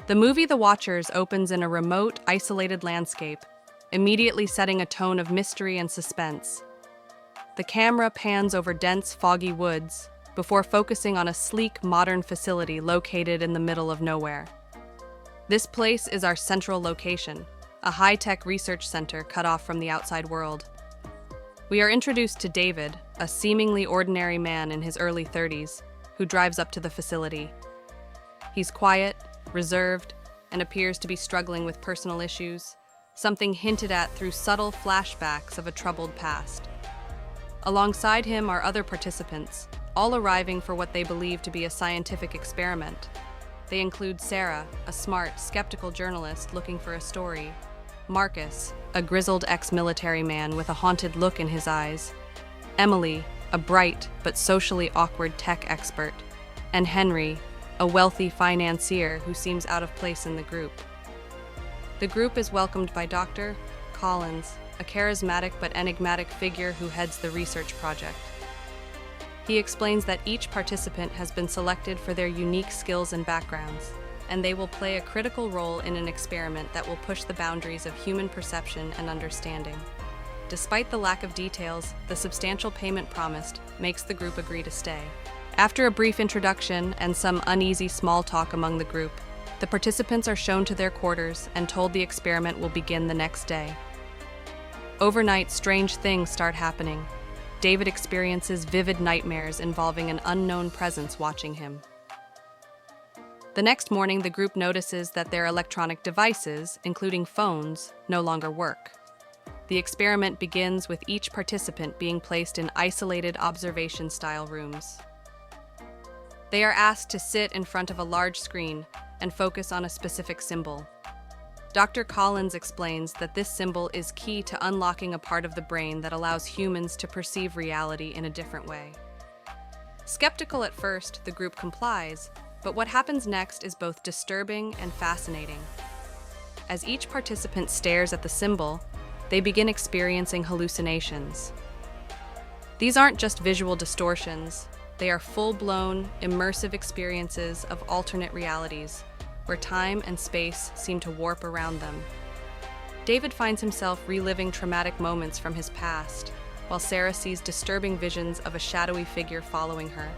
The movie The Watchers opens in a remote, isolated landscape, immediately setting a tone of mystery and suspense. The camera pans over dense, foggy woods before focusing on a sleek, modern facility located in the middle of nowhere. This place is our central location, a high-tech research center cut off from the outside world. We are introduced to David, a seemingly ordinary man in his early 30s, who drives up to the facility. He's quiet, reserved, and appears to be struggling with personal issues, something hinted at through subtle flashbacks of a troubled past. Alongside him are other participants, all arriving for what they believe to be a scientific experiment. They include Sarah, a smart, skeptical journalist looking for a story; Marcus, a grizzled ex-military man with a haunted look in his eyes; Emily, a bright but socially awkward tech expert; and Henry, a wealthy financier who seems out of place in the group. The group is welcomed by Dr. Collins, a charismatic but enigmatic figure who heads the research project. He explains that each participant has been selected for their unique skills and backgrounds, and they will play a critical role in an experiment that will push the boundaries of human perception and understanding. Despite the lack of details, the substantial payment promised makes the group agree to stay. After a brief introduction and some uneasy small talk among the group, the participants are shown to their quarters and told the experiment will begin the next day. Overnight, strange things start happening. David experiences vivid nightmares involving an unknown presence watching him. The next morning, the group notices that their electronic devices, including phones, no longer work. The experiment begins with each participant being placed in isolated observation-style rooms. They are asked to sit in front of a large screen and focus on a specific symbol. Dr. Collins explains that this symbol is key to unlocking a part of the brain that allows humans to perceive reality in a different way. Skeptical at first, the group complies, but what happens next is both disturbing and fascinating. As each participant stares at the symbol, they begin experiencing hallucinations. These aren't just visual distortions, they are full-blown, immersive experiences of alternate realities, where time and space seem to warp around them. David finds himself reliving traumatic moments from his past, while Sarah sees disturbing visions of a shadowy figure following her.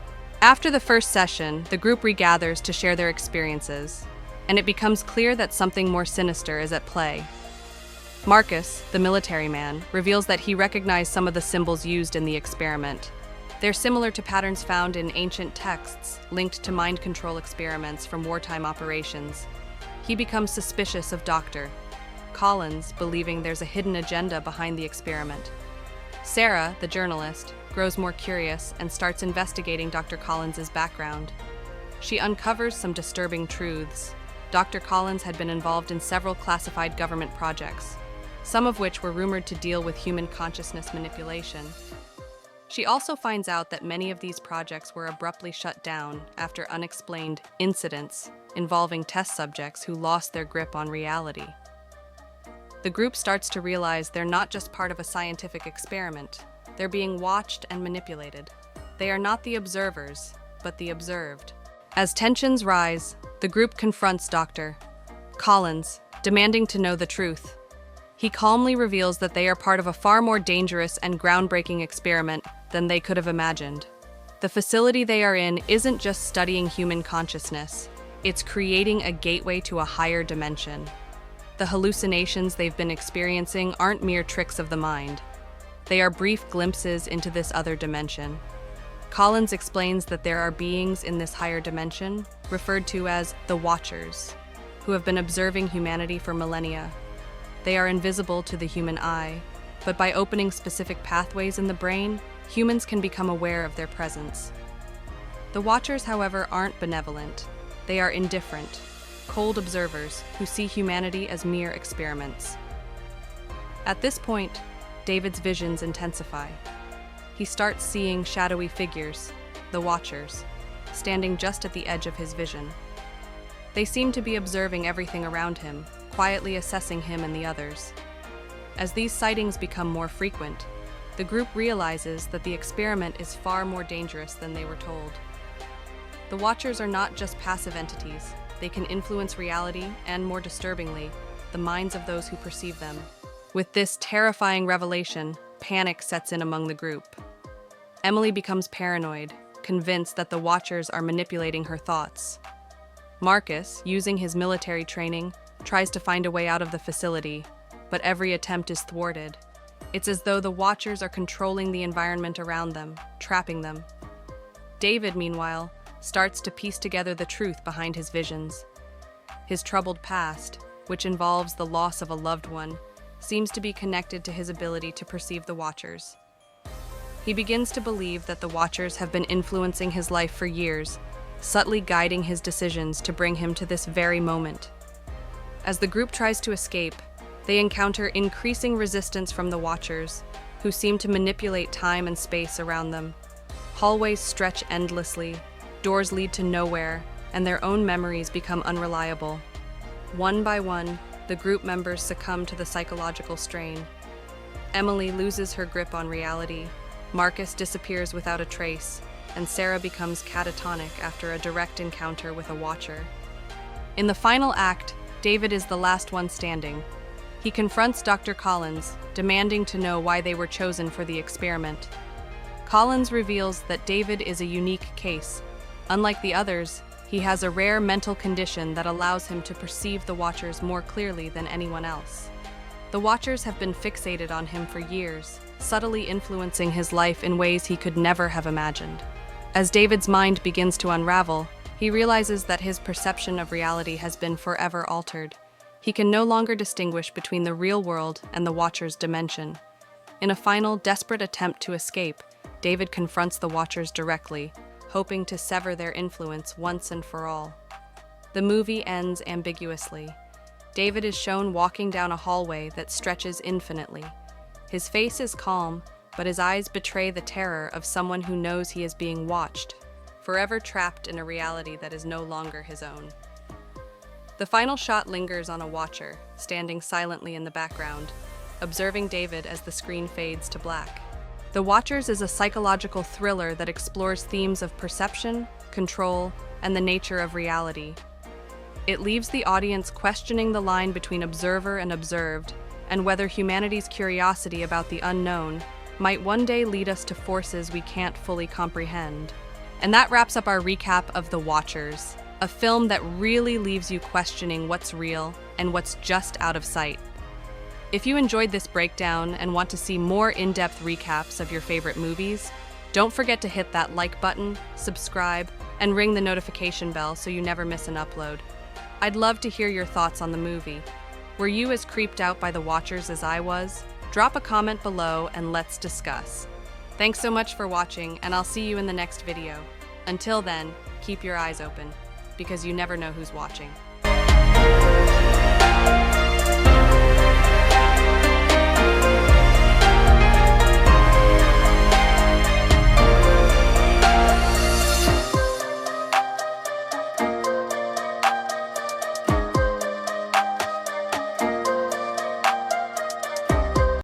After the first session, the group regathers to share their experiences, and it becomes clear that something more sinister is at play. Marcus, the military man, reveals that he recognized some of the symbols used in the experiment. They're similar to patterns found in ancient texts linked to mind control experiments from wartime operations. He becomes suspicious of Dr. Collins, believing there's a hidden agenda behind the experiment. Sarah, the journalist, grows more curious and starts investigating Dr. Collins's background. She uncovers some disturbing truths. Dr. Collins had been involved in several classified government projects, some of which were rumored to deal with human consciousness manipulation. She also finds out that many of these projects were abruptly shut down after unexplained incidents involving test subjects who lost their grip on reality. The group starts to realize they're not just part of a scientific experiment. They're being watched and manipulated. They are not the observers, but the observed. As tensions rise, the group confronts Dr. Collins, demanding to know the truth. He calmly reveals that they are part of a far more dangerous and groundbreaking experiment than they could have imagined. The facility they are in isn't just studying human consciousness, it's creating a gateway to a higher dimension. The hallucinations they've been experiencing aren't mere tricks of the mind. They are brief glimpses into this other dimension. Collins explains that there are beings in this higher dimension, referred to as the Watchers, who have been observing humanity for millennia. They are invisible to the human eye, but by opening specific pathways in the brain, humans can become aware of their presence. The Watchers, however, aren't benevolent. They are indifferent, cold observers who see humanity as mere experiments. At this point, David's visions intensify. He starts seeing shadowy figures, the Watchers, standing just at the edge of his vision. They seem to be observing everything around him, quietly assessing him and the others. As these sightings become more frequent, the group realizes that the experiment is far more dangerous than they were told. The Watchers are not just passive entities, they can influence reality and, more disturbingly, the minds of those who perceive them. With this terrifying revelation, panic sets in among the group. Emily becomes paranoid, convinced that the Watchers are manipulating her thoughts. Marcus, using his military training, tries to find a way out of the facility, but every attempt is thwarted. It's as though the Watchers are controlling the environment around them, trapping them. David, meanwhile, starts to piece together the truth behind his visions. His troubled past, which involves the loss of a loved one, seems to be connected to his ability to perceive the Watchers. He begins to believe that the Watchers have been influencing his life for years, subtly guiding his decisions to bring him to this very moment. As the group tries to escape, they encounter increasing resistance from the Watchers, who seem to manipulate time and space around them. Hallways stretch endlessly, doors lead to nowhere, and their own memories become unreliable. One by one, the group members succumb to the psychological strain. Emily loses her grip on reality, Marcus disappears without a trace, and Sarah becomes catatonic after a direct encounter with a Watcher. In the final act, David is the last one standing. He confronts Dr. Collins, demanding to know why they were chosen for the experiment. Collins reveals that David is a unique case. Unlike the others, he has a rare mental condition that allows him to perceive the Watchers more clearly than anyone else. The Watchers have been fixated on him for years, subtly influencing his life in ways he could never have imagined. As David's mind begins to unravel, he realizes that his perception of reality has been forever altered. He can no longer distinguish between the real world and the Watcher's dimension. In a final, desperate attempt to escape, David confronts the Watchers directly, hoping to sever their influence once and for all. The movie ends ambiguously. David is shown walking down a hallway that stretches infinitely. His face is calm, but his eyes betray the terror of someone who knows he is being watched, forever trapped in a reality that is no longer his own. The final shot lingers on a Watcher, standing silently in the background, observing David as the screen fades to black. The Watchers is a psychological thriller that explores themes of perception, control, and the nature of reality. It leaves the audience questioning the line between observer and observed, and whether humanity's curiosity about the unknown might one day lead us to forces we can't fully comprehend. And that wraps up our recap of The Watchers, a film that really leaves you questioning what's real and what's just out of sight. If you enjoyed this breakdown and want to see more in-depth recaps of your favorite movies, don't forget to hit that like button, subscribe, and ring the notification bell so you never miss an upload. I'd love to hear your thoughts on the movie. Were you as creeped out by the Watchers as I was? Drop a comment below and let's discuss. Thanks so much for watching, and I'll see you in the next video. Until then, keep your eyes open, because you never know who's watching.